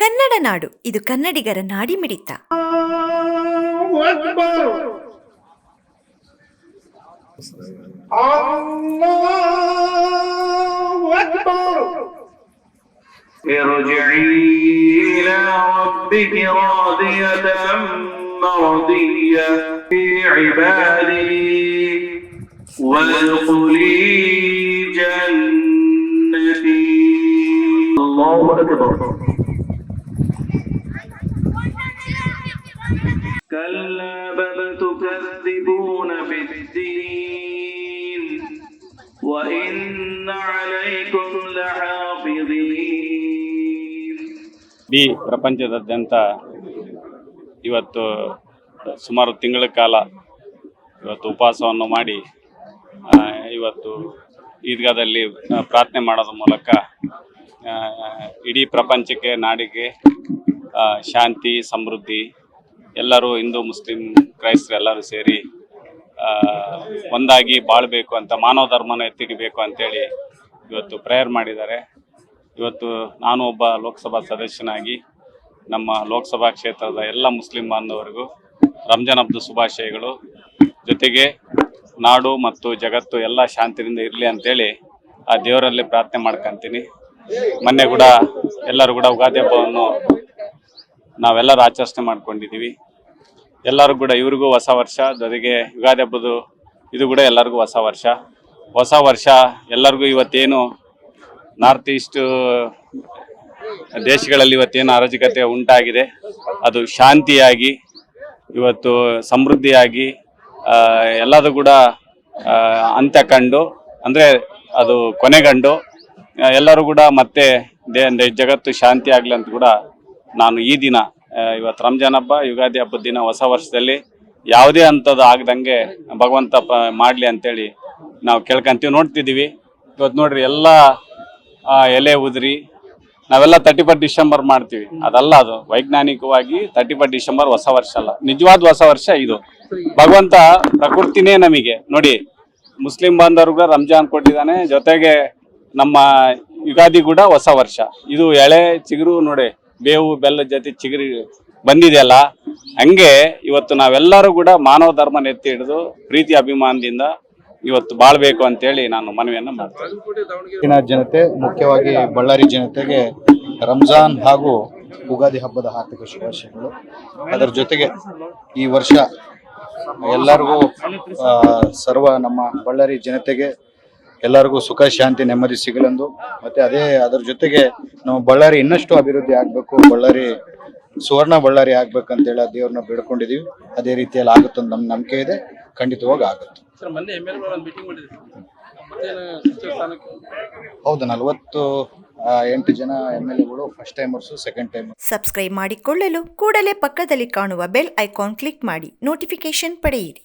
ಕನ್ನಡ ನಾಡು, ಇದು ಕನ್ನಡಿಗರ ನಾಡಿಮಿಡಿತ. ارجعي إلى ربك راضية مرضية في عبادي وادخلي جنتي. الله أكبر. كلا بل تكذبون بالدين وإن عليكم لحافظين. ಇಡೀ ಪ್ರಪಂಚದಾದ್ಯಂತ ಇವತ್ತು ಸುಮಾರು ತಿಂಗಳ ಕಾಲ ಇವತ್ತು ಉಪವಾಸವನ್ನು ಮಾಡಿ ಇವತ್ತು ಈದ್ಗಾದಲ್ಲಿ ಪ್ರಾರ್ಥನೆ ಮಾಡೋದ್ರ ಮೂಲಕ ಇಡೀ ಪ್ರಪಂಚಕ್ಕೆ, ನಾಡಿಗೆ ಶಾಂತಿ, ಸಮೃದ್ಧಿ, ಎಲ್ಲರೂ ಹಿಂದೂ, ಮುಸ್ಲಿಂ, ಕ್ರೈಸ್ತರು ಎಲ್ಲರೂ ಸೇರಿ ಒಂದಾಗಿ ಬಾಳಬೇಕು ಅಂತ, ಮಾನವ ಧರ್ಮನ ಎತ್ತಿಡಬೇಕು ಅಂತೇಳಿ ಇವತ್ತು ಪ್ರೇಯರ್ ಮಾಡಿದ್ದಾರೆ. ಇವತ್ತು ನಾನು ಒಬ್ಬ ಲೋಕಸಭಾ ಸದಸ್ಯನಾಗಿ ನಮ್ಮ ಲೋಕಸಭಾ ಕ್ಷೇತ್ರದ ಎಲ್ಲ ಮುಸ್ಲಿಂ ಬಾಂಧವರಿಗೂ ರಂಜಾನ್ ಹಬ್ಬದ ಶುಭಾಶಯಗಳು. ಜೊತೆಗೆ ನಾಡು ಮತ್ತು ಜಗತ್ತು ಎಲ್ಲ ಶಾಂತಿಯಿಂದ ಇರಲಿ ಅಂತೇಳಿ ಆ ದೇವರಲ್ಲಿ ಪ್ರಾರ್ಥನೆ ಮಾಡ್ಕೊತೀನಿ. ಮೊನ್ನೆ ಕೂಡ ಎಲ್ಲರೂ ಕೂಡ ಯುಗಾದಿ ಹಬ್ಬವನ್ನು ನಾವೆಲ್ಲರೂ ಆಚರಣೆ ಮಾಡ್ಕೊಂಡಿದ್ದೀವಿ. ಎಲ್ಲರೂ ಕೂಡ ಇವ್ರಿಗೂ ಹೊಸ ವರ್ಷ, ಜೊತೆಗೆ ಯುಗಾದಿ ಹಬ್ಬದು ಇದು ಕೂಡ ಎಲ್ಲರಿಗೂ ಹೊಸ ವರ್ಷ. ಎಲ್ಲರಿಗೂ ಇವತ್ತೇನು ನಾರ್ತ್ ಈಸ್ಟ್ ದೇಶಗಳಲ್ಲಿ ಇವತ್ತೇನು ಅರಾಜಕತೆ ಉಂಟಾಗಿದೆ ಅದು ಶಾಂತಿಯಾಗಿ, ಇವತ್ತು ಸಮೃದ್ಧಿಯಾಗಿ, ಎಲ್ಲದೂ ಕೂಡ ಅಂತ್ಯ ಕಂಡು, ಅಂದರೆ ಅದು ಕೊನೆಗಂಡು ಎಲ್ಲರೂ ಕೂಡ ಮತ್ತೆ ಜಗತ್ತು ಶಾಂತಿ ಆಗಲಿ ಅಂತ ಕೂಡ ನಾನು ಈ ದಿನ ಇವತ್ತು ರಂಜಾನ್ ಹಬ್ಬ, ಯುಗಾದಿ ಹಬ್ಬದ ದಿನ, ಹೊಸ ವರ್ಷದಲ್ಲಿ ಯಾವುದೇ ಅಂಥದ್ದು ಆಗದಂಗೆ ಭಗವಂತ ಮಾಡಲಿ ಅಂತೇಳಿ ನಾವು ಕೇಳ್ಕೊಂತೀವಿ. ನೋಡ್ತಿದ್ದೀವಿ ಇವತ್ತು ನೋಡ್ರಿ, ಎಲ್ಲ ಎಲೆ ಉದುರಿ ನಾವೆಲ್ಲ 31 ಡಿಸೆಂಬರ್ ಮಾಡ್ತೀವಿ. ಅದಲ್ಲ, ಅದು ವೈಜ್ಞಾನಿಕವಾಗಿ 31 ಡಿಸೆಂಬರ್ ಹೊಸ ವರ್ಷ ಅಲ್ಲ, ನಿಜವಾದ ಹೊಸ ವರ್ಷ ಇದು. ಭಗವಂತ ಪ್ರಕೃತಿನೇ ನಮಗೆ ನೋಡಿ, ಮುಸ್ಲಿಂ ಬಾಂಧವ್ರಿಗೂ ರಂಜಾನ್ ಕೊಟ್ಟಿದ್ದಾನೆ, ಜೊತೆಗೆ ನಮ್ಮ ಯುಗಾದಿ ಕೂಡ ಹೊಸ ವರ್ಷ. ಇದು ಎಳೆ ಚಿಗುರು ನೋಡಿ, ಬೇವು ಬೆಲ್ಲದ ಜೊತೆ ಚಿಗುರಿ ಬಂದಿದೆಯಲ್ಲ, ಹಂಗೆ ಇವತ್ತು ನಾವೆಲ್ಲರೂ ಕೂಡ ಮಾನವ ಧರ್ಮನ ಎತ್ತಿ ಹಿಡಿದು ಪ್ರೀತಿ ಅಭಿಮಾನದಿಂದ ಇವತ್ತು ಬಾಳ್ಬೇಕು ಅಂತೇಳಿ ನಾನು ಮನವಿಯನ್ನು ಮಾಡ್ತೇನೆ. ಜನತೆ, ಮುಖ್ಯವಾಗಿ ಬಳ್ಳಾರಿ ಜನತೆಗೆ ರಂಜಾನ್ ಹಾಗೂ ಯುಗಾದಿ ಹಬ್ಬದ ಹಾರ್ದಿಕ ಶುಭಾಶಯಗಳು. ಅದರ ಜೊತೆಗೆ ಈ ವರ್ಷ ಎಲ್ಲರಿಗೂ ಸರ್ವ ನಮ್ಮ ಬಳ್ಳಾರಿ ಜನತೆಗೆ ಎಲ್ಲರಿಗೂ ಸುಖ, ಶಾಂತಿ, ನೆಮ್ಮದಿ ಸಿಗಲೆಂದು, ಮತ್ತೆ ಅದರ ಜೊತೆಗೆ ನಮ್ಮ ಬಳ್ಳಾರಿ ಇನ್ನಷ್ಟು ಅಭಿವೃದ್ಧಿ ಆಗಬೇಕು, ಬಳ್ಳಾರಿ ಸುವರ್ಣ ಬಳ್ಳಾರಿ ಆಗ್ಬೇಕಂತೇಳಿ ದೇವ್ರನ್ನ ಬೇಡ್ಕೊಂಡಿದೀವಿ. ಅದೇ ರೀತಿಯಲ್ಲಿ ಆಗುತ್ತೆ ಅಂತ ನಮ್ಮ ನಂಬಿಕೆ ಇದೆ, ಖಂಡಿತವಾಗಿ ಆಗುತ್ತೆ. ಹೌದು, 48 ಜನ MLAಗಳು ಫಸ್ಟ್ ಟೈಮರ್ಸು, ಸೆಕೆಂಡ್ ಟೈಮ್. ಸಬ್ಸ್ಕ್ರೈಬ್ ಮಾಡಿಕೊಳ್ಳಲು ಕೂಡಲೇ ಪಕ್ಕದಲ್ಲಿ ಕಾಣುವ ಬೆಲ್ ಐಕಾನ್ ಕ್ಲಿಕ್ ಮಾಡಿ ನೋಟಿಫಿಕೇಶನ್ ಪಡೆಯಿರಿ.